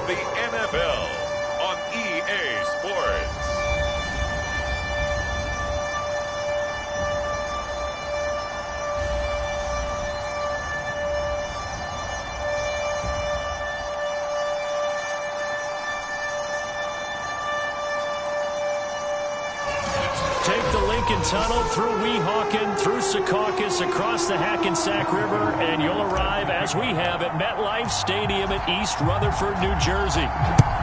the NFL on EA Sports. Take the Lincoln Tunnel through Weehawken, through Secaucus, across the Hackensack River, and you'll arrive, as we have, at MetLife Stadium at East Rutherford, New Jersey.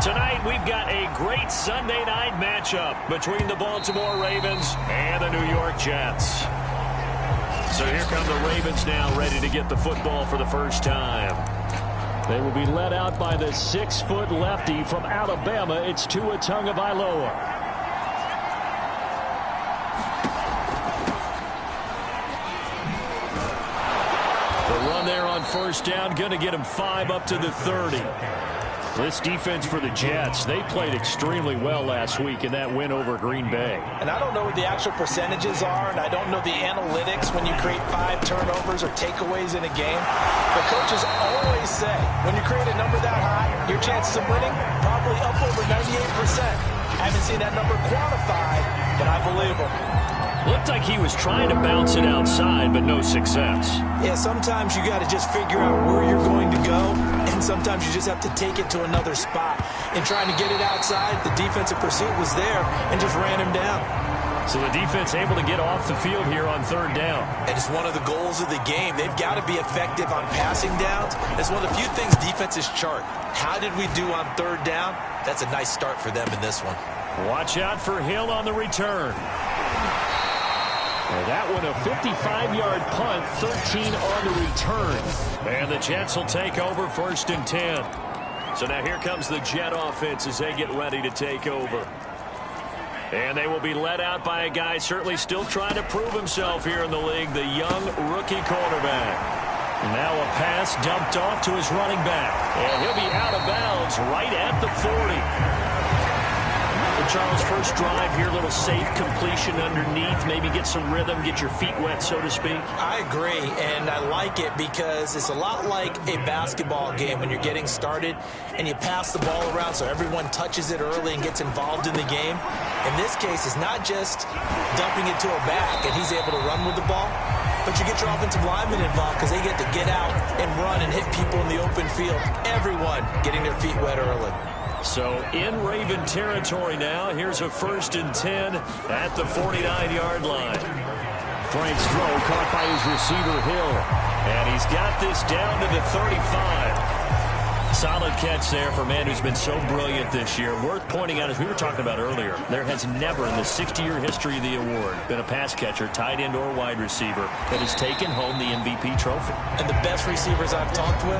Tonight, we've got a great Sunday night matchup between the Baltimore Ravens and the New York Jets. So here come the Ravens now, ready to get the football for the first time. They will be led out by the 6-foot lefty from Alabama. It's Tua Tagovailoa. First down, going to get him 5 up to the 30. This defense for the Jets, they played extremely well last week in that win over Green Bay. And I don't know what the actual percentages are, and I don't know the analytics when you create 5 turnovers or takeaways in a game. But coaches always say, when you create a number that high, your chances of winning probably up over 98%. I haven't seen that number quantified, but I believe them. Looked like he was trying to bounce it outside, but no success. Yeah, sometimes you got to just figure out where you're going to go, and sometimes you just have to take it to another spot. And trying to get it outside, the defensive pursuit was there and just ran him down. So the defense able to get off the field here on third down. And it's one of the goals of the game. They've got to be effective on passing downs. It's one of the few things defenses chart. How did we do on third down? That's a nice start for them in this one. Watch out for Hill on the return. And that one a 55-yard punt, 13 on the return. And the Jets will take over 1st and 10. So now here comes the Jet offense as they get ready to take over. And they will be led out by a guy certainly still trying to prove himself here in the league, the young rookie quarterback. Now a pass dumped off to his running back. And he'll be out of bounds right at the 40. Charles, first drive here, a little safe completion underneath, maybe get some rhythm, get your feet wet, so to speak. I agree, and I like it because it's a lot like a basketball game when you're getting started and you pass the ball around so everyone touches it early and gets involved in the game. In this case, it's not just dumping it to a back and he's able to run with the ball, but you get your offensive linemen involved because they get to get out and run and hit people in the open field. Everyone getting their feet wet early. So in Raven territory now. Here's a 1st and 10 at the 49-yard line. Frank's throw caught by his receiver Hill. And he's got this down to the 35. Solid catch there for a man who's been so brilliant this year. Worth pointing out, as we were talking about earlier, there has never in the 60-year history of the award been a pass catcher, tight end or wide receiver that has taken home the MVP trophy. And the best receivers I've talked with,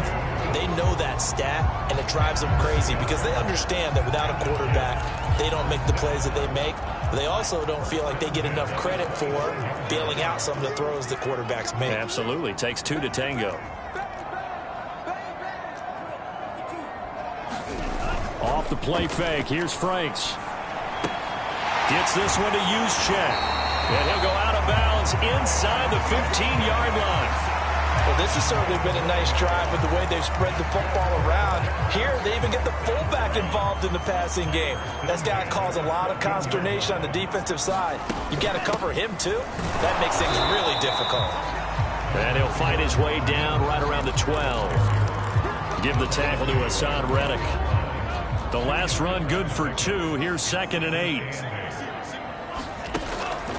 they know that stat, and it drives them crazy because they understand that without a quarterback, they don't make the plays that they make. But they also don't feel like they get enough credit for bailing out some of the throws the quarterbacks make. Absolutely. Takes 2 to tango. Off the play fake. Here's Franks. Gets this one to Juszczyk. And he'll go out of bounds inside the 15-yard line. Well, this has certainly been a nice drive with the way they've spread the football around. Here, they even get the fullback involved in the passing game. That's got to cause a lot of consternation on the defensive side. You've got to cover him, too. That makes things really difficult. And he'll fight his way down right around the 12. Give the tackle to Hassan Reddick. The last run good for 2. Here's 2nd and 8.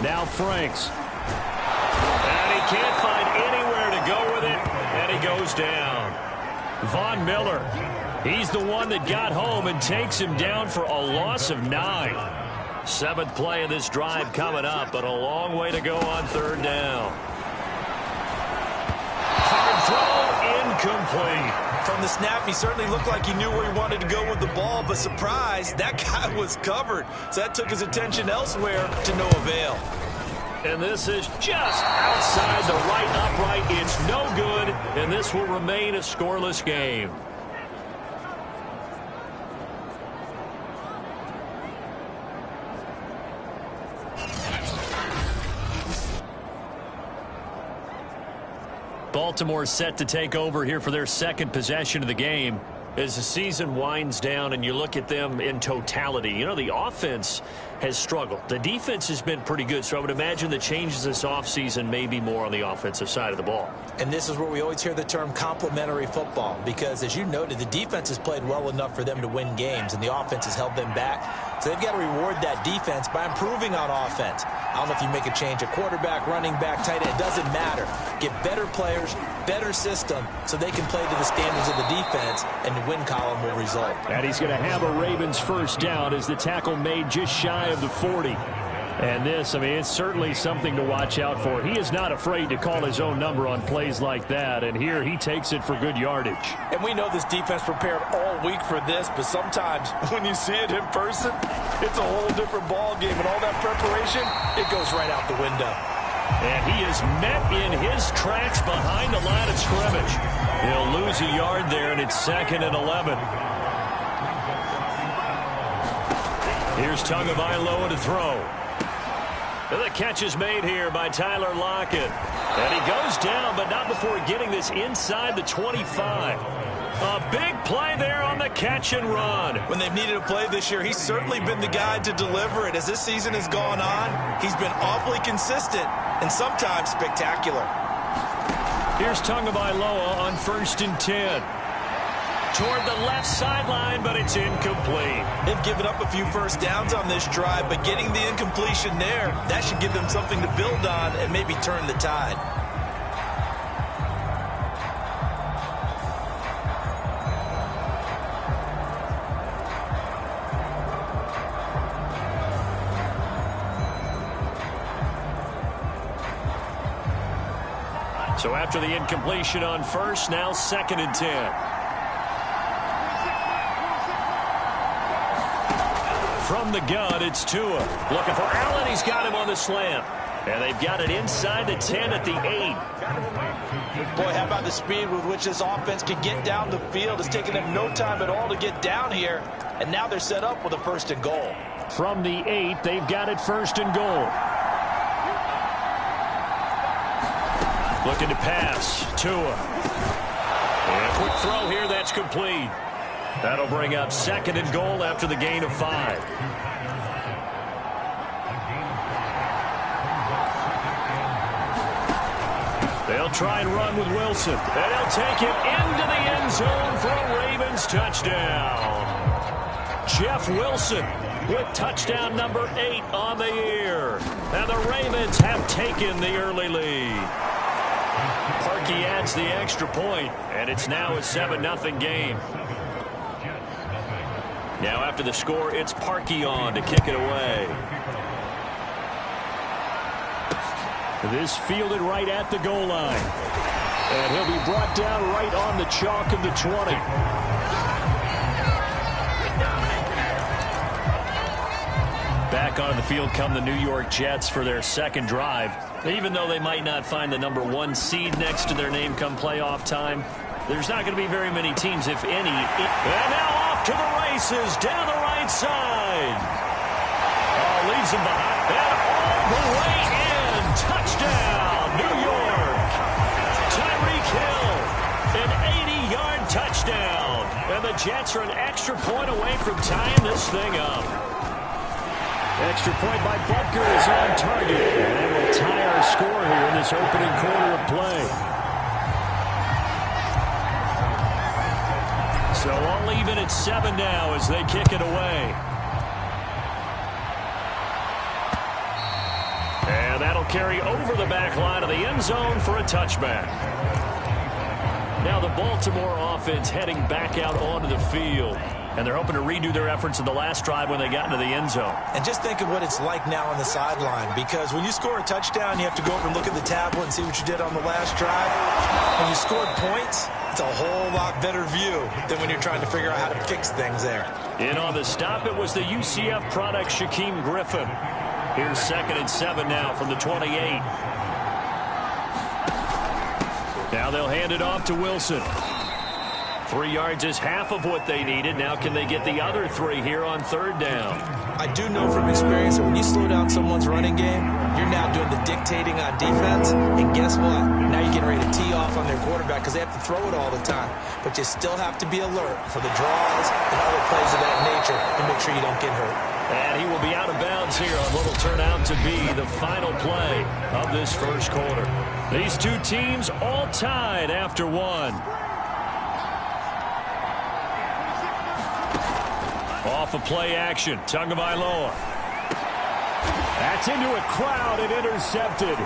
Now Franks. And he can't find anywhere to go with it. And he goes down. Von Miller. He's the one that got home and takes him down for a loss of 9. 7th play of this drive coming up, but a long way to go on 3rd down. Hard throw, incomplete. From the snap, he certainly looked like he knew where he wanted to go with the ball, but surprise, that guy was covered. So that took his attention elsewhere to no avail. And this is just outside the right upright. It's no good, and this will remain a scoreless game. Baltimore set to take over here for their 2nd possession of the game. As the season winds down and you look at them in totality, you know, the offense has struggled. The defense has been pretty good, so I would imagine the changes this offseason may be more on the offensive side of the ball. And this is where we always hear the term complementary football, because as you noted, the defense has played well enough for them to win games, and the offense has held them back. So they've got to reward that defense by improving on offense. I don't know if you make a change at quarterback, running back, tight end. It doesn't matter. Get better players, better system, so they can play to the standards of the defense, and the win column will result. And he's going to have a Ravens first down as the tackle made just shy of the 40. And this, I mean, it's certainly something to watch out for. He is not afraid to call his own number on plays like that, and here he takes it for good yardage. And we know this defense prepared all week for this, but sometimes when you see it in person, it's a whole different ball game, and all that preparation, it goes right out the window. And he is met in his tracks behind the line of scrimmage. He'll lose a yard there, and it's 2nd and 11. Here's Tagovailoa to throw. And the catch is made here by Tyler Lockett. And he goes down, but not before getting this inside the 25. A big play there on the catch and run. When they've needed a play this year, he's certainly been the guy to deliver it. As this season has gone on, he's been awfully consistent and sometimes spectacular. Here's Tagovailoa on 1st and 10. Toward the left sideline, but it's incomplete. They've given up a few first downs on this drive, but getting the incompletion there, that should give them something to build on and maybe turn the tide. So after the incompletion on 1st, now 2nd and 10. From the gun, it's Tua. Looking for Allen. He's got him on the slant. And they've got it inside the 10 at the 8. Boy, how about the speed with which this offense can get down the field? It's taken them no time at all to get down here. And now they're set up with a 1st and goal. From the 8, they've got it 1st and goal. Looking to pass. Tua. And a quick throw here. That's complete. That'll bring up 2nd and goal after the gain of 5. They'll try and run with Wilson. And he'll take it into the end zone for a Ravens touchdown. Jeff Wilson with touchdown number 8 on the year. And the Ravens have taken the early lead. Parkey adds the extra point, and it's now a 7-0 game. Now after the score, it's Parkey on to kick it away. This fielded right at the goal line. And he'll be brought down right on the chalk of the 20. Back onto the field come the New York Jets for their second drive. Even though they might not find the number 1 seed next to their name come playoff time, there's not going to be very many teams, if any. And now off to the races down the right side. Oh, leaves them behind. And all the way in. Touchdown, New York. Tyreek Hill, an 80-yard touchdown. And the Jets are an extra point away from tying this thing up. Extra point by Butker is on target. And it will tie our score here in this opening quarter of play. So all even at 7 now as they kick it away. And that'll carry over the back line of the end zone for a touchback. Now the Baltimore offense heading back out onto the field. And they're hoping to redo their efforts in the last drive when they got into the end zone. And just think of what it's like now on the sideline, because when you score a touchdown, you have to go over and look at the tablet and see what you did on the last drive. When you scored points, it's a whole lot better view than when you're trying to figure out how to fix things there. In on the stop, it was the UCF product, Shaquem Griffin. Here's 2nd and 7 now from the 28. Now they'll hand it off to Wilson. 3 yards is half of what they needed. Now can they get the other 3 here on 3rd down? I do know from experience that when you slow down someone's running game, you're now doing the dictating on defense. And guess what? Now you're getting ready to tee off on their quarterback because they have to throw it all the time. But you still have to be alert for the draws and other plays of that nature to make sure you don't get hurt. And he will be out of bounds here on what will turn out to be the final play of this first quarter. These two teams all tied after 1. Off of play action, Tagovailoa. That's into a crowd and intercepted.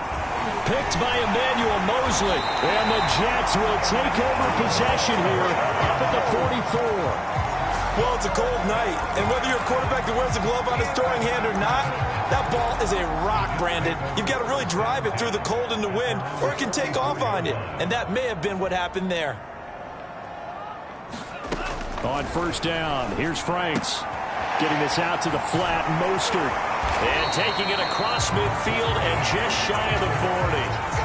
Picked by Emmanuel Mosley. And the Jets will take over possession here up at the 44. Well, it's a cold night, and whether you're a quarterback that wears a glove on his throwing hand or not, that ball is a rock, Brandon. You've got to really drive it through the cold and the wind, or it can take off on you. And that may have been what happened there. On 1st down, here's Franks. Getting this out to the flat, Mostert. And taking it across midfield and just shy of the 40.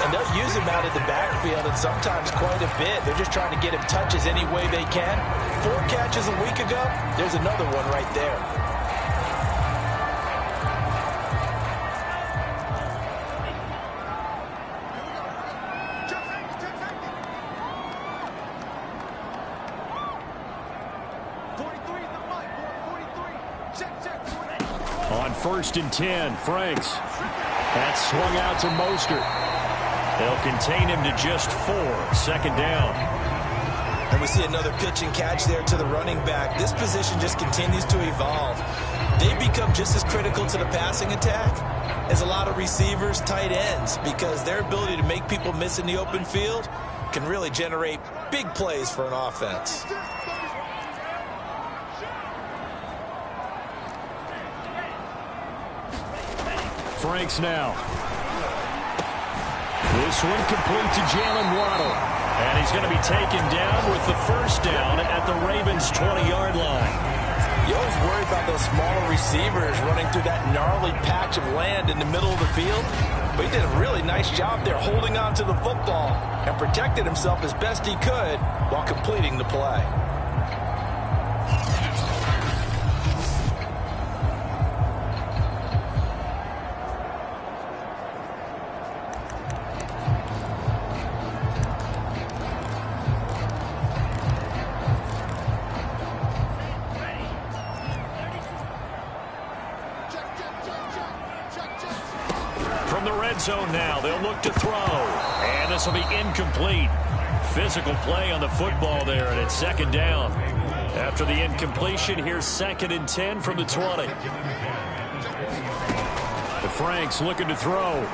And they'll use him out of the backfield, and sometimes quite a bit. They're just trying to get him touches any way they can. 4 catches a week ago, there's another one right there. On 1st and 10, Franks. That's swung out to Mostert. They'll contain him to just 4, 2nd down. And we see another pitch and catch there to the running back. This position just continues to evolve. They become just as critical to the passing attack as a lot of receivers, tight ends, because their ability to make people miss in the open field can really generate big plays for an offense. Franks now. This one complete to Jalen Waddle. And he's going to be taken down with the 1st down at the Ravens' 20-yard line. You always worry about those smaller receivers running through that gnarly patch of land in the middle of the field. But he did a really nice job there holding on to the football and protected himself as best he could while completing the play. From the red zone now, they'll look to throw. And this will be incomplete. Physical play on the football there, and it's 2nd down. After the incompletion, here's 2nd and 10 from the 20. The Franks looking to throw.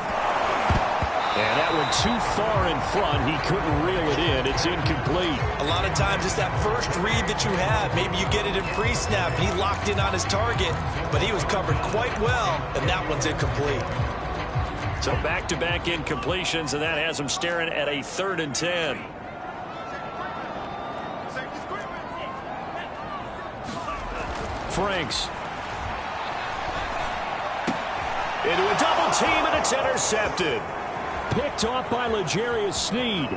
And that one too far in front. He couldn't reel it in. It's incomplete. A lot of times it's that first read that you have. Maybe you get it in pre-snap, and he locked in on his target, but he was covered quite well, and that one's incomplete. So back-to-back incompletions, and that has him staring at a 3rd and 10. Franks. Into a double team, and it's intercepted. Picked off by L'Jarius Sneed.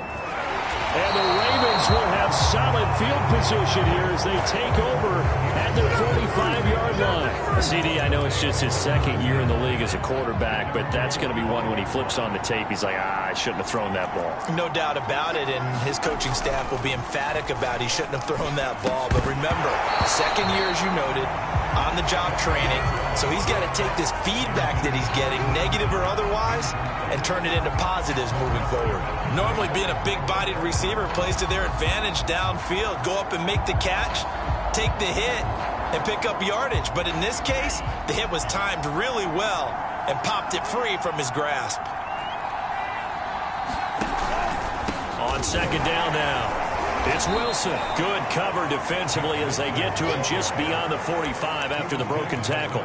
And the Ravens will have solid field position here as they take over at their 45-yard line. CD, I know it's just his 2nd year in the league as a quarterback, but that's going to be one when he flips on the tape, he's like, I shouldn't have thrown that ball. No doubt about it, and his coaching staff will be emphatic about he shouldn't have thrown that ball. But remember, 2nd year, as you noted, on-the-job training, so he's got to take this feedback that he's getting, negative or otherwise, and turn it into positives moving forward. Normally, being a big-bodied receiver plays to their advantage downfield. Go up and make the catch, take the hit, and pick up yardage. But in this case, the hit was timed really well and popped it free from his grasp. On 2nd down now. It's Wilson. Good cover defensively as they get to him just beyond the 45 after the broken tackle.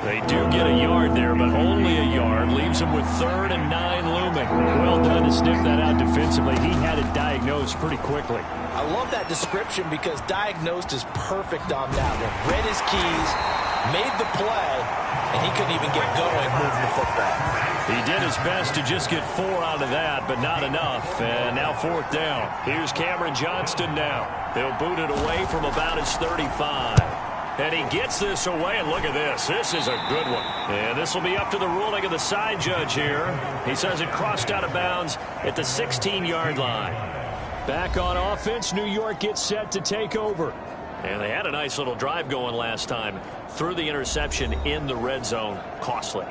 They do get a yard there, but only a yard. Leaves him with 3rd and 9 looming. Well done to sniff that out defensively. He had it diagnosed pretty quickly. I love that description because diagnosed is perfect on that one. Read his keys, made the play, and he couldn't even get going moving the football. He did his best to just get 4 out of that, but not enough. And now 4th down. Here's Cameron Johnston now. He'll boot it away from about his 35. And he gets this away, and look at this. This is a good one. And this will be up to the ruling of the side judge here. He says it crossed out of bounds at the 16-yard line. Back on offense, New York gets set to take over. And they had a nice little drive going last time. Threw the interception in the red zone. Costly.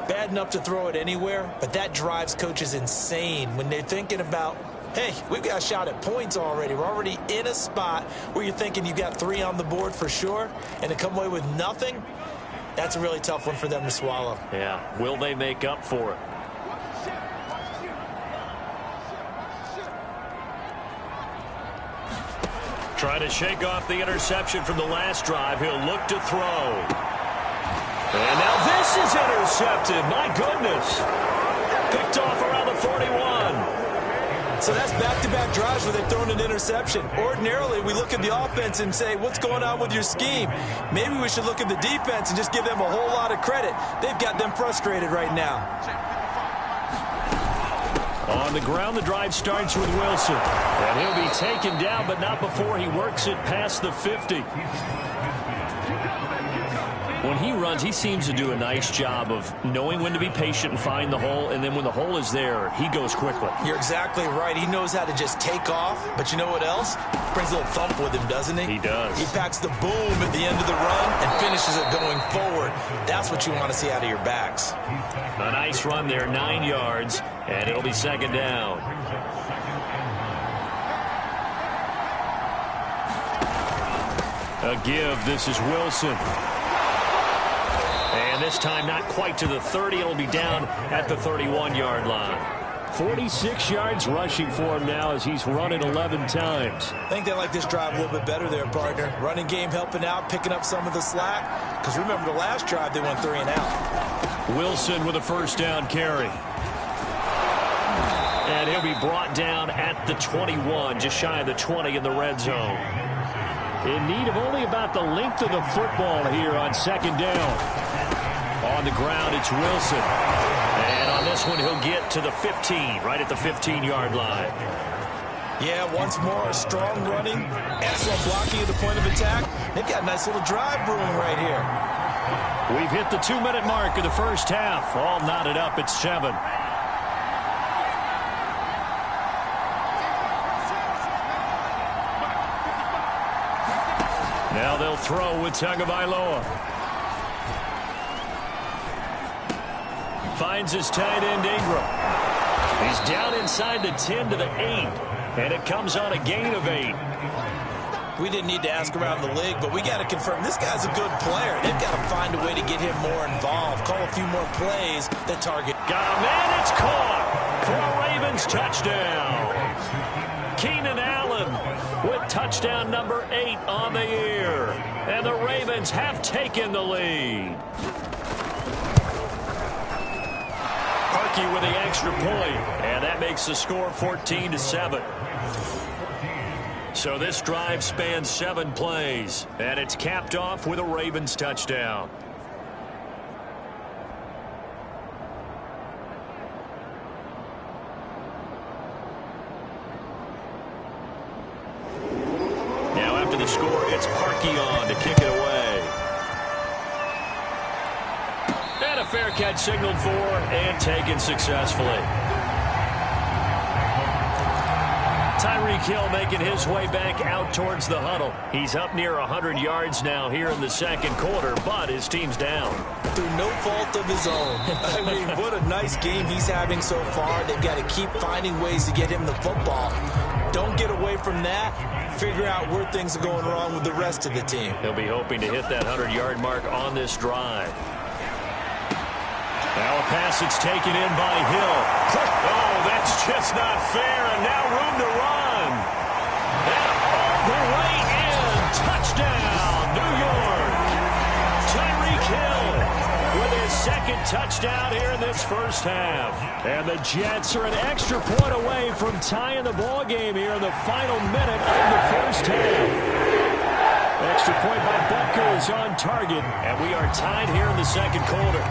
Bad enough to throw it anywhere, but that drives coaches insane when they're thinking about, hey, we've got a shot at points already. We're already in a spot where you're thinking you got 3 on the board for sure, and to come away with nothing, that's a really tough one for them to swallow. Yeah, will they make up for it? Trying to shake off the interception from the last drive. He'll look to throw. And now this is intercepted. My goodness. Picked off around the 41. So that's back-to-back drives where they've thrown an interception. Ordinarily, we look at the offense and say, what's going on with your scheme? Maybe we should look at the defense and just give them a whole lot of credit. They've got them frustrated right now. On the ground, the drive starts with Wilson. And he'll be taken down, but not before he works it past the 50. When he runs, he seems to do a nice job of knowing when to be patient and find the hole, and then when the hole is there, he goes quickly. You're exactly right. He knows how to just take off, but you know what else? Brings a little thump with him, doesn't he? He does. He packs the boom at the end of the run and finishes it going forward. That's what you want to see out of your backs. A nice run there, 9 yards, and it'll be 2nd down. A give. This is Wilson. And this time not quite to the 30. It'll be down at the 31-yard line. 46 yards rushing for him now as he's run it 11 times. I think they like this drive a little bit better there, partner. Running game helping out, picking up some of the slack. Because remember the last drive, they went 3 and out. Wilson with a 1st down carry. And he'll be brought down at the 21, just shy of the 20 in the red zone. In need of only about the length of the football here on 2nd down. On the ground, it's Wilson. And on this one, he'll get to the 15, right at the 15-yard line. Yeah, once more, strong running, excellent blocking at the point of attack. They've got a nice little drive brewing right here. We've hit the 2-minute mark of the first half. All knotted up at 7. Now they'll throw with Tagovailoa. Finds his tight end, Ingram. He's down inside the 10 to the 8. And it comes on a gain of 8. We didn't need to ask around the league, but we got to confirm this guy's a good player. They've got to find a way to get him more involved. Call a few more plays that target. Got a man, it's caught for a Ravens touchdown. Keenan Allen with touchdown number 8 on the year. And the Ravens have taken the lead. Parkey with the extra point, and that makes the score 14-7. So this drive spans 7 plays, and it's capped off with a Ravens touchdown. Now after the score, it's Parkey on to kick it away. And a fair catch signaled for and taken successfully. Tyreek Hill making his way back out towards the huddle. He's up near 100 yards now here in the 2nd quarter, but his team's down. Through no fault of his own. I mean, what a nice game he's having so far. They've got to keep finding ways to get him the football. Don't get away from that. Figure out where things are going wrong with the rest of the team. He'll be hoping to hit that 100-yard mark on this drive. Now a pass that's taken in by Hill. Oh, that's just not fair, and now room to run. And all the way in. Touchdown, New York. Tyreek Hill with his 2nd touchdown here in this first half. And the Jets are an extra point away from tying the ball game here in the final minute of the first half. Extra point by Butker is on target, and we are tied here in the 2nd quarter.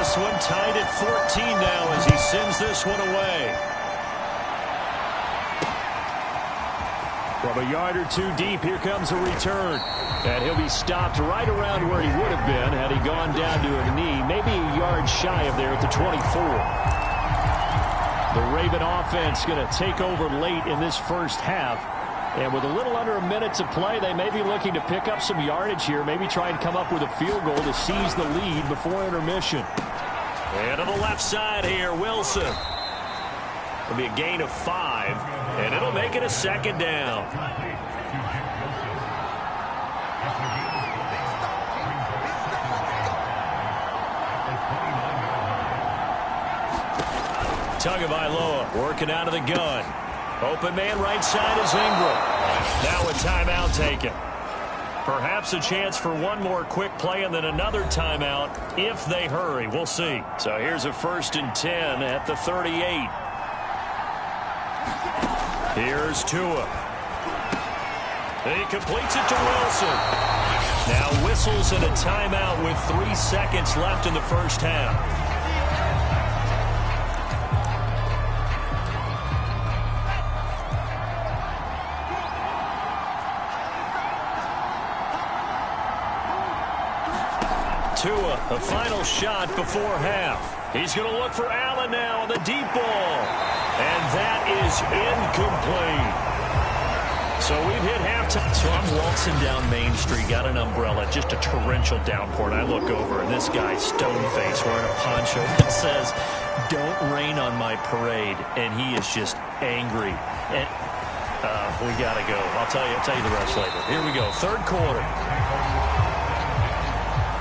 this one tied at 14 now as he sends this one away. From a yard or two deep, here comes a return. And he'll be stopped right around where he would have been had he gone down to a knee, maybe a yard shy of there at the 24. The Raven offense going to take over late in this first half. And with a little under a minute to play, they may be looking to pick up some yardage here, maybe try and come up with a field goal to seize the lead before intermission. And to the left side here, Wilson. It'll be a gain of 5, and it'll make it a second down. Tagovailoa working out of the gun. Open man right side is Ingram. Now a timeout taken. Perhaps a chance for one more quick play and then another timeout if they hurry. We'll see. So here's a 1st and 10 at the 38. Here's Tua. He completes it to Wilson. Now whistles and a timeout with 3 seconds left in the first half. Tua, a final shot before half. He's going to look for Allen now on the deep ball. And that is incomplete. So we've hit halftime. So I'm waltzing down Main Street, got an umbrella, just a torrential downpour, and I look over, and this guy, stone-faced, wearing a poncho that says, "Don't rain on my parade," and he is just angry. And we got to go. I'll tell you the rest later. Here we go, third quarter.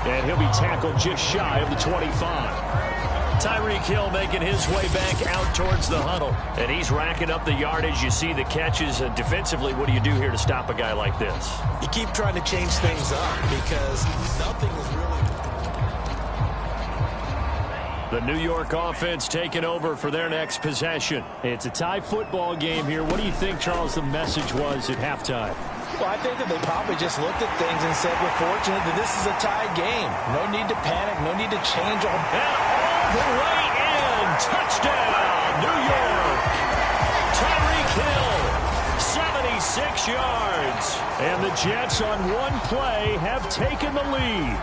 And he'll be tackled just shy of the 25. Tyreek Hill making his way back out towards the huddle. And he's racking up the yardage. You see the catches. Defensively, what do you do here to stop a guy like this? You keep trying to change things up because nothing is really... The New York offense taking over for their next possession. It's a tie football game here. What do you think, Charles, the message was at halftime? Well, I think that they probably just looked at things and said, we're fortunate that this is a tie game. No need to panic. No need to change. And all the way in. Touchdown, New York. Tyreek Hill, 76 yards. And the Jets on one play have taken the lead.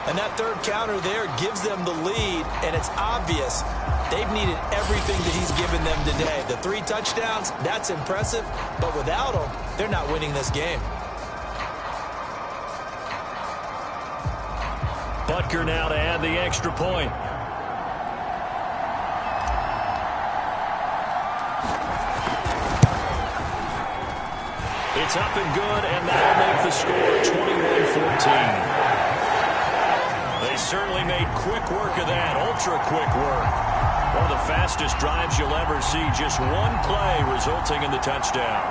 And that third counter there gives them the lead, and it's obvious they've needed everything that he's given them today. The 3 touchdowns, that's impressive, but without him, they're not winning this game. Butker now to add the extra point. It's up and good, and that'll make the score 21-14. They certainly made quick work of that, ultra-quick work. One of the fastest drives you'll ever see, just one play resulting in the touchdown.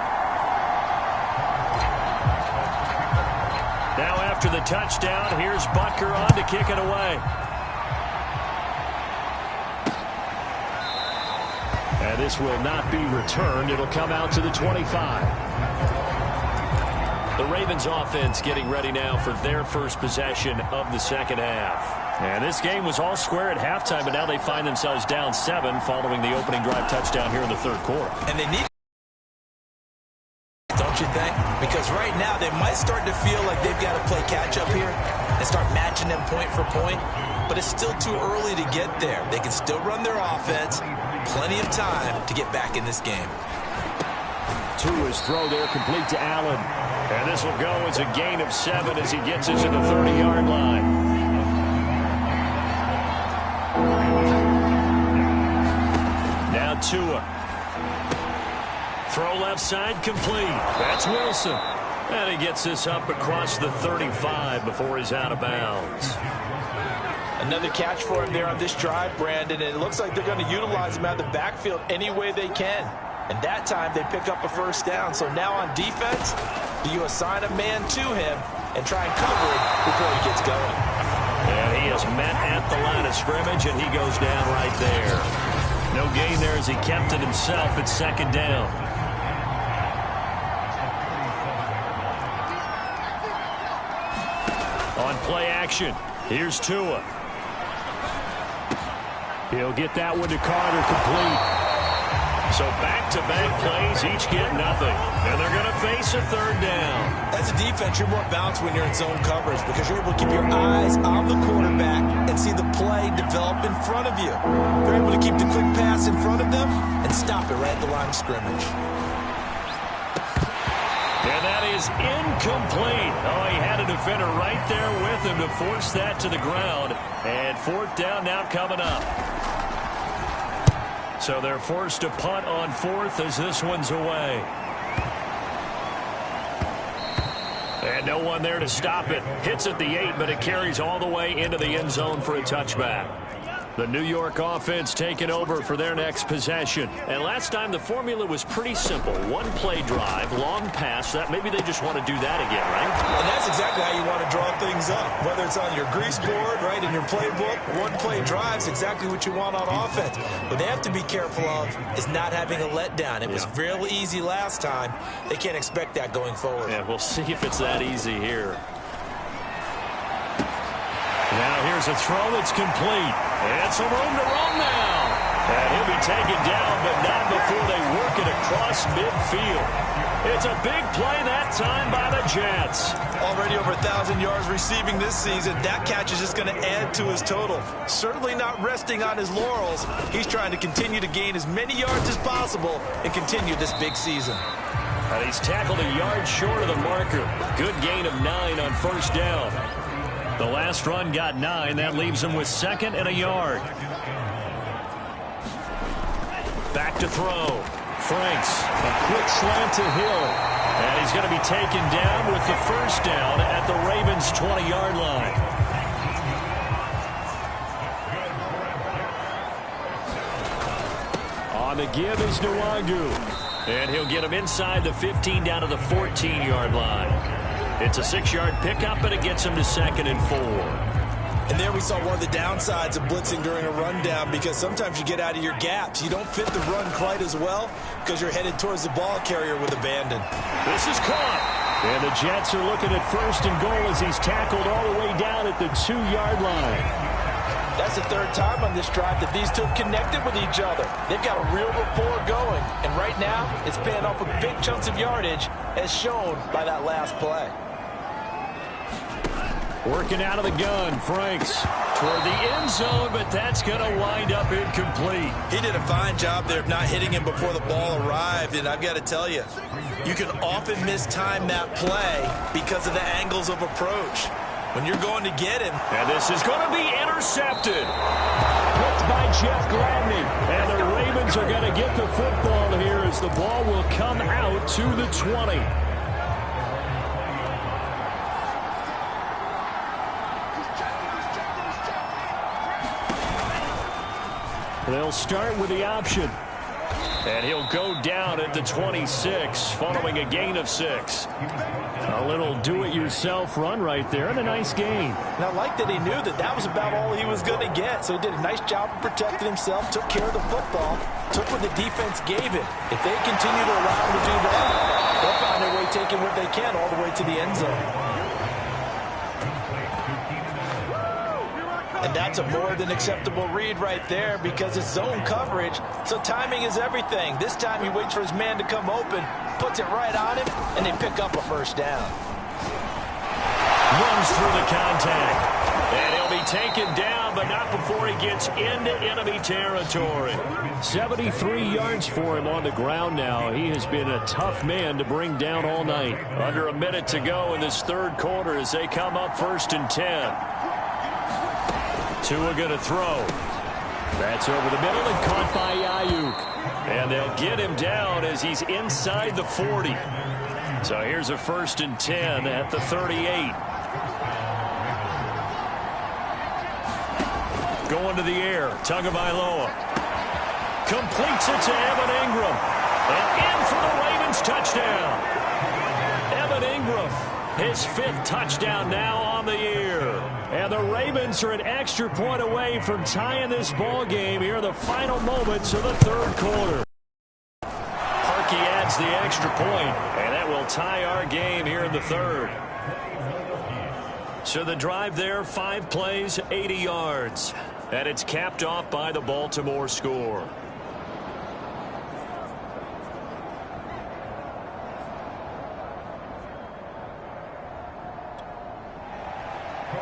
Now after the touchdown, here's Butker on to kick it away. And this will not be returned. It'll come out to the 25. The Ravens offense getting ready now for their first possession of the second half. And this game was all square at halftime, but now they find themselves down 7 following the opening drive touchdown here in the third quarter. And they need, don't you think? Because right now they might start to feel like they've got to play catch up here and start matching them point for point. But it's still too early to get there. They can still run their offense. Plenty of time to get back in this game. Tua's throw there complete to Allen. And this will go as a gain of 7 as he gets us to the 30-yard line. Now Tua. Throw left side complete. That's Wilson. And he gets this up across the 35 before he's out of bounds. Another catch for him there on this drive, Brandon. And it looks like they're going to utilize him out of the backfield any way they can. And that time they pick up a first down. So now on defense, do you assign a man to him and try and cover him before he gets going? And he is met at the line of scrimmage, and he goes down right there. No gain there as he kept it himself at second down. On play action, here's Tua. He'll get that one to Carter, complete. So back-to-back plays, each get nothing. And they're going to face a third down. As a defense, you're more balanced when you're in zone coverage because you're able to keep your eyes on the quarterback and see the play develop in front of you. You're able to keep the quick pass in front of them and stop it right at the line of scrimmage. And that is incomplete. Oh, he had a defender right there with him to force that to the ground. And fourth down now coming up. So they're forced to punt on fourth as this one's away. And no one there to stop it. Hits at the 8, but it carries all the way into the end zone for a touchback. The New York offense taking over for their next possession. And last time the formula was pretty simple. One play drive, long pass. That maybe they just want to do that again, right? And that's exactly how you want to draw things up. Whether it's on your grease board, right, in your playbook, one play drive's exactly what you want on offense. What they have to be careful of is not having a letdown. It was real easy last time. They can't expect that going forward. Yeah, we'll see if it's that easy here. Now here's a throw that's complete. And some room to run now. And he'll be taken down, but not before they work it across midfield. It's a big play that time by the Jets. Already over 1,000 yards receiving this season. That catch is just going to add to his total. Certainly not resting on his laurels. He's trying to continue to gain as many yards as possible and continue this big season. And he's tackled a yard short of the marker. Good gain of 9 on first down. The last run got 9. That leaves him with 2nd and a yard. Back to throw. Franks, a quick slant to Hill. And he's going to be taken down with the first down at the Ravens' 20-yard line. On the give is Nwangu. And he'll get him inside the 15 down to the 14-yard line. It's a 6-yard pickup, and it gets him to 2nd and 4. And there we saw one of the downsides of blitzing during a rundown because sometimes you get out of your gaps. You don't fit the run quite as well because you're headed towards the ball carrier with abandon. This is caught. And the Jets are looking at 1st and goal as he's tackled all the way down at the 2-yard line. That's the 3rd time on this drive that these two have connected with each other. They've got a real rapport going. And right now, it's paying off with big chunks of yardage as shown by that last play. Working out of the gun, Franks toward the end zone, but that's going to wind up incomplete. He did a fine job there of not hitting him before the ball arrived, and I've got to tell you, you can often mistime that play because of the angles of approach. When you're going to get him. And this is going to be intercepted. Picked by Jeff Gladney. And the Ravens are going to get the football here as the ball will come out to the 20. They'll start with the option. And he'll go down at the 26 following a gain of 6. A little do-it-yourself run right there and a nice gain. And I like that he knew that that was about all he was going to get. So he did a nice job of protecting himself, took care of the football, took what the defense gave him. If they continue to allow him to do that, they'll find their way taking what they can all the way to the end zone. And that's a more than acceptable read right there because it's zone coverage, so timing is everything. This time he waits for his man to come open, puts it right on him, and they pick up a first down. Runs through the contact. And he'll be taken down, but not before he gets into enemy territory. 73 yards for him on the ground now. He has been a tough man to bring down all night. Under a minute to go in this 3rd quarter as they come up 1st and 10. Tua going to throw. That's over the middle and caught by Ayuk. And they'll get him down as he's inside the 40. So here's a 1st and 10 at the 38. Going to the air. Tagovailoa completes it to Evan Ingram. And in for the Ravens touchdown. Evan Ingram, his 5th touchdown now on the year. And the Ravens are an extra point away from tying this ball game here in the final moments of the 3rd quarter. Harkey adds the extra point, and that will tie our game here in the 3rd. So the drive there, 5 plays, 80 yards. And it's capped off by the Baltimore score.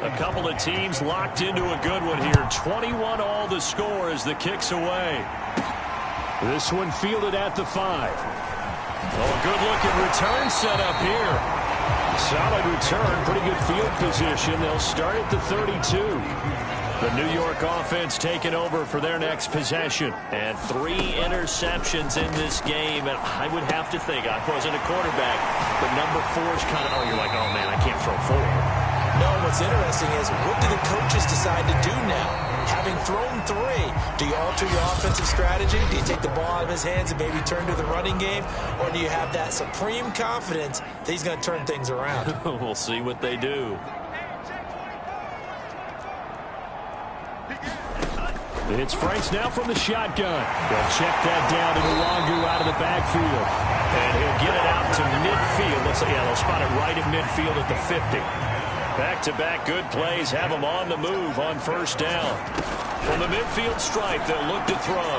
A couple of teams locked into a good one here. 21 all the score as the kick's away. This one fielded at the 5. Oh, a good-looking return set up here. Solid return, pretty good field position. They'll start at the 32. The New York offense taking over for their next possession. And 3 interceptions in this game. And I would have to think, I wasn't a quarterback, but number 4 is kind of, oh, you're like, oh, man, I can't throw 4. No, what's interesting is, what do the coaches decide to do now? Having thrown 3, do you alter your offensive strategy? Do you take the ball out of his hands and maybe turn to the running game? Or do you have that supreme confidence that he's going to turn things around? We'll see what they do. It's Franks now from the shotgun. They'll check that down to Nwangu out of the backfield. And he'll get it out to midfield. They'll spot it right at midfield at the 50. Back-to-back good plays have them on the move on first down. From the midfield stripe, they'll look to throw.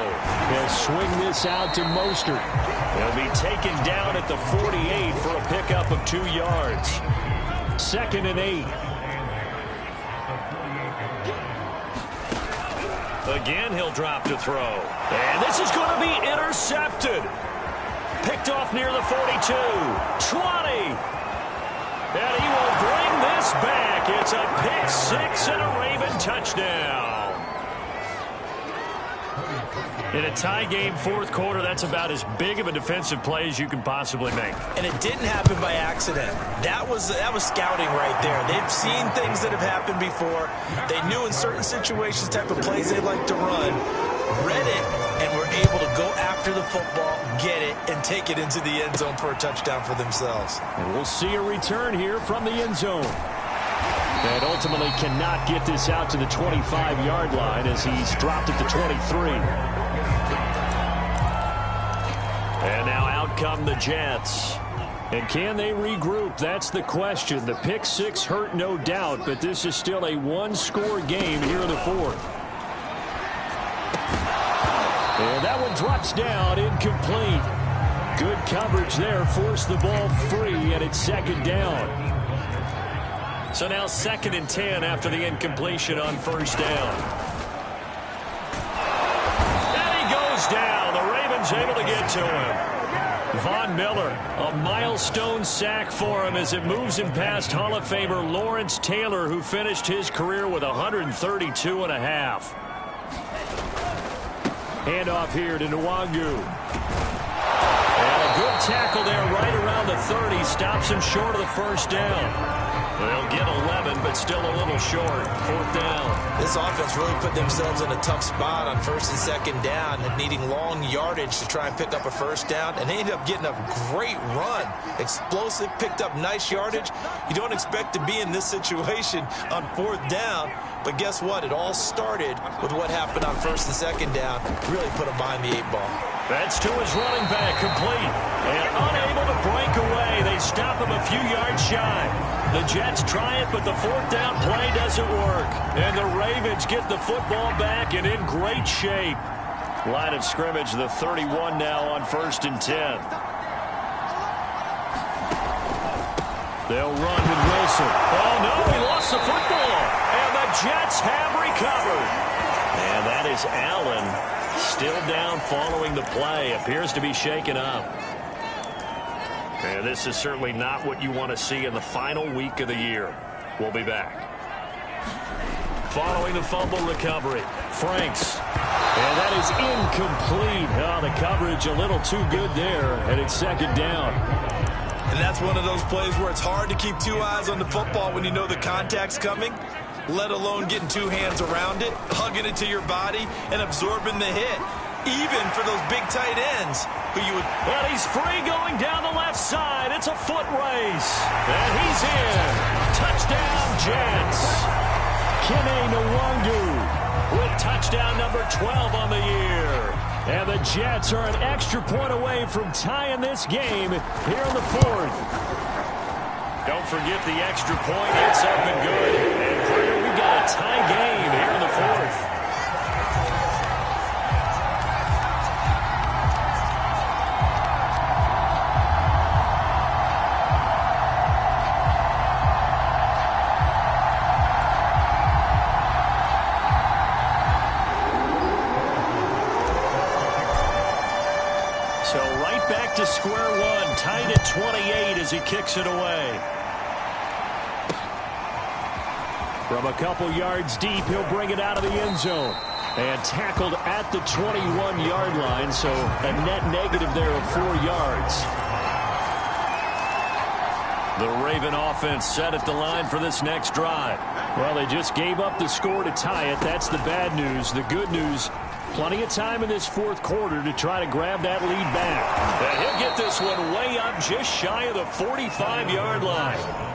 They'll swing this out to Mostert. They'll be taken down at the 48 for a pickup of 2 yards. 2nd and 8. Again, he'll drop to throw. And this is going to be intercepted. Picked off near the 42. 20. And he will bring this back. It's a pick 6 and a Raven touchdown. In a tie game, 4th quarter, that's about as big of a defensive play as you can possibly make. And it didn't happen by accident. That was scouting right there. They've seen things that have happened before. They knew in certain situations type of plays they like to run, read it, and were able to go after the football, get it, and take it into the end zone for a touchdown for themselves. And we'll see a return here from the end zone. And ultimately cannot get this out to the 25-yard line as he's dropped at the 23. And now out come the Jets. And can they regroup? That's the question. The pick 6 hurt, no doubt, but this is still a 1-score game here in the 4th. And that one drops down, incomplete. Good coverage there, forced the ball free, and it's 2nd down. So now 2nd and 10 after the incompletion on first down. And he goes down. The Ravens able to get to him. Von Miller, a milestone sack for him as it moves him past Hall of Famer Lawrence Taylor, who finished his career with 132 and a half. Handoff here to Nwangu. And a good tackle there right around the 30. Stops him short of the first down. They'll get 11, but still a little short. 4th down. This offense really put themselves in a tough spot on 1st and 2nd down and needing long yardage to try and pick up a first down. And they ended up getting a great run. Explosive, picked up nice yardage. You don't expect to be in this situation on 4th down. But guess what? It all started with what happened on 1st and 2nd down. Really put them behind the 8 ball. That's to his running back, complete. And unable to break away. They stop him a few yards shy. The Jets try it, but the 4th down play doesn't work. And the Ravens get the football back and in great shape. Line of scrimmage, the 31 now on 1st and 10. They'll run with Wilson. Oh, no, he lost the football. And the Jets have recovered. And that is Allen still down following the play. Appears to be shaken up. And this is certainly not what you want to see in the final week of the year. We'll be back. Following the fumble recovery, Franks. And that is incomplete. Oh, the coverage a little too good there, and it's 2nd down. And that's one of those plays where it's hard to keep 2 eyes on the football when you know the contact's coming, let alone getting 2 hands around it, hugging it to your body, and absorbing the hit. Even for those big tight ends who you would... And he's free going down the left side. It's a foot race. And he's in. Touchdown, Jets. Kene Nwangu with touchdown number 12 on the year. And the Jets are an extra point away from tying this game here in the 4th. Don't forget the extra point. It's up and good. And we got a tie game here in the 4th. back to square one, tied at 28 as he kicks it away. From a couple yards deep, he'll bring it out of the end zone. And tackled at the 21-yard line, so a net negative there of 4 yards. The Raven offense set at the line for this next drive. Well, they just gave up the score to tie it. That's the bad news. The good news, plenty of time in this fourth quarter to try to grab that lead back. And he'll get this one way up just shy of the 45-yard line.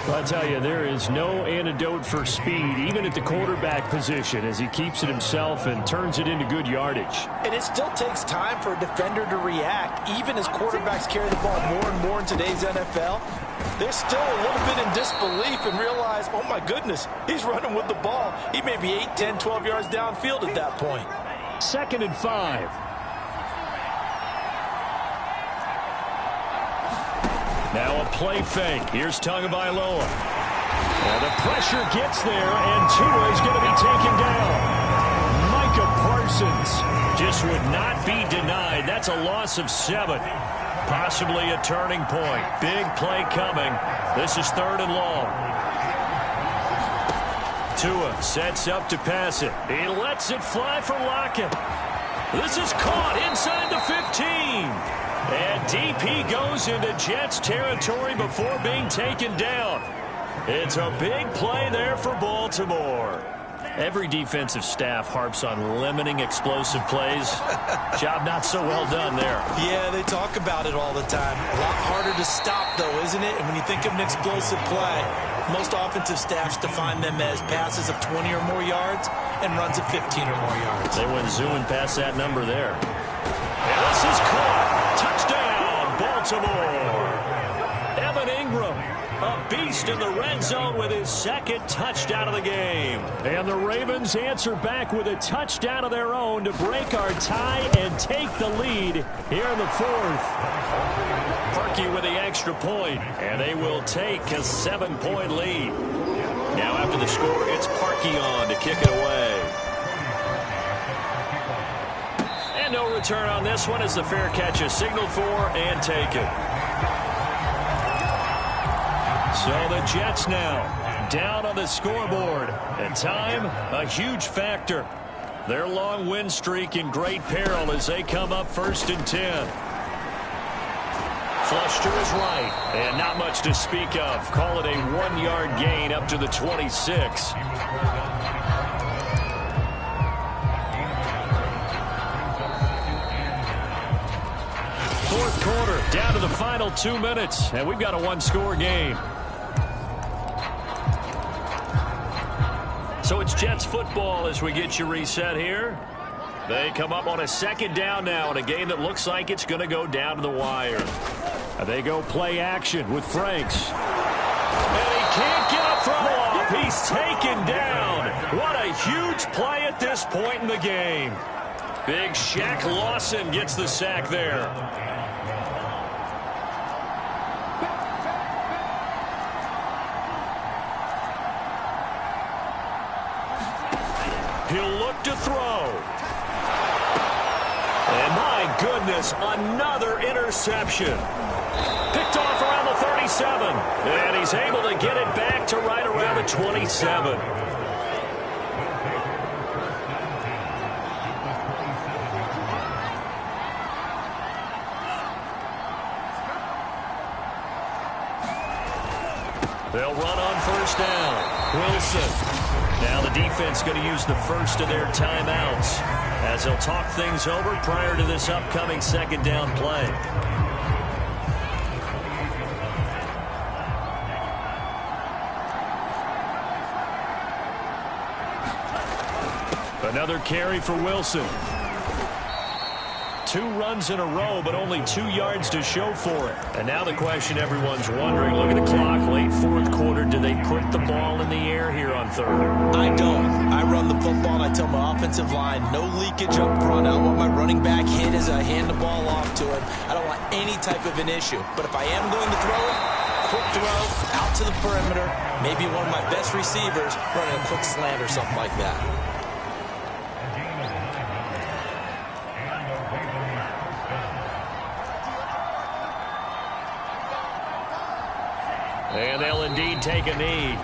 I'll tell you, there is no antidote for speed, even at the quarterback position, as he keeps it himself and turns it into good yardage. And it still takes time for a defender to react, even as quarterbacks carry the ball more and more in today's NFL. They're still a little bit in disbelief and realize, oh my goodness, he's running with the ball. He may be 8, 10, 12 yards downfield at that point. 2nd and 5. Now a play fake. Here's Tagovailoa. And the pressure gets there, and Tua is going to be taken down. Micah Parsons just would not be denied. That's a loss of 7. Possibly a turning point. Big play coming. This is 3rd and long. Tua sets up to pass it. He lets it fly for Lockett. This is caught inside the 15. And DP goes into Jets territory before being taken down. It's a big play there for Baltimore. Every defensive staff harps on limiting explosive plays. Job not so well done there. Yeah, they talk about it all the time. A lot harder to stop, though, isn't it? And when you think of an explosive play, most offensive staffs define them as passes of 20 or more yards and runs of 15 or more yards. They went zooming past that number there. And this is caught. Touchdown, Baltimore. Evan Ingram, a beast in the red zone with his 2nd touchdown of the game. And the Ravens answer back with a touchdown of their own to break our tie and take the lead here in the 4th. Parkey with the extra point, and they will take a 7-point lead. Now after the score, it's Parkey on to kick it away. And no return on this one as the fair catch is signaled for and taken. So the Jets now down on the scoreboard. And time, a huge factor. Their long win streak in great peril as they come up 1st and 10. Flush to his right. And not much to speak of. Call it a 1-yard gain up to the 26. Fourth quarter, down to the final 2 minutes, and we've got a 1-score game. So it's Jets football as we get you reset here. They come up on a 2nd down now in a game that looks like it's going to go down to the wire. And they go play action with Franks. And he can't get a throw off. He's taken down. What a huge play at this point in the game. Big Shaq Lawson gets the sack there. He'll look to throw. And my goodness, another interception. Picked off around the 37. And he's able to get it back to right around the 27. They'll run on 1st down. Wilson. Now the defense going to use the first of their timeouts as they'll talk things over prior to this upcoming 2nd down play. Another carry for Wilson. 2 runs in a row, but only 2 yards to show for it. And now the question everyone's wondering, look at the clock, late 4th quarter, do they put the ball in the air here on 3rd? I don't. I run the football, and I tell my offensive line, no leakage up front. I don't want my running back hit as I hand the ball off to him. I don't want any type of an issue. But if I am going to throw it, quick throw, out to the perimeter, maybe one of my best receivers running a quick slant or something like that. And they'll indeed take a knee.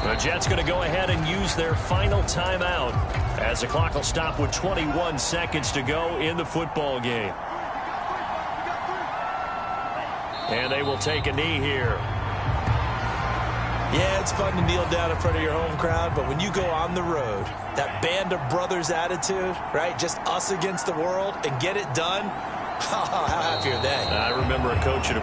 The Jets going to go ahead and use their final timeout as the clock will stop with 21 seconds to go in the football game. And they will take a knee here. Yeah, it's fun to kneel down in front of your home crowd, but when you go on the road, that band of brothers attitude, right, just us against the world, and get it done, how happy are they? I remember a coach at a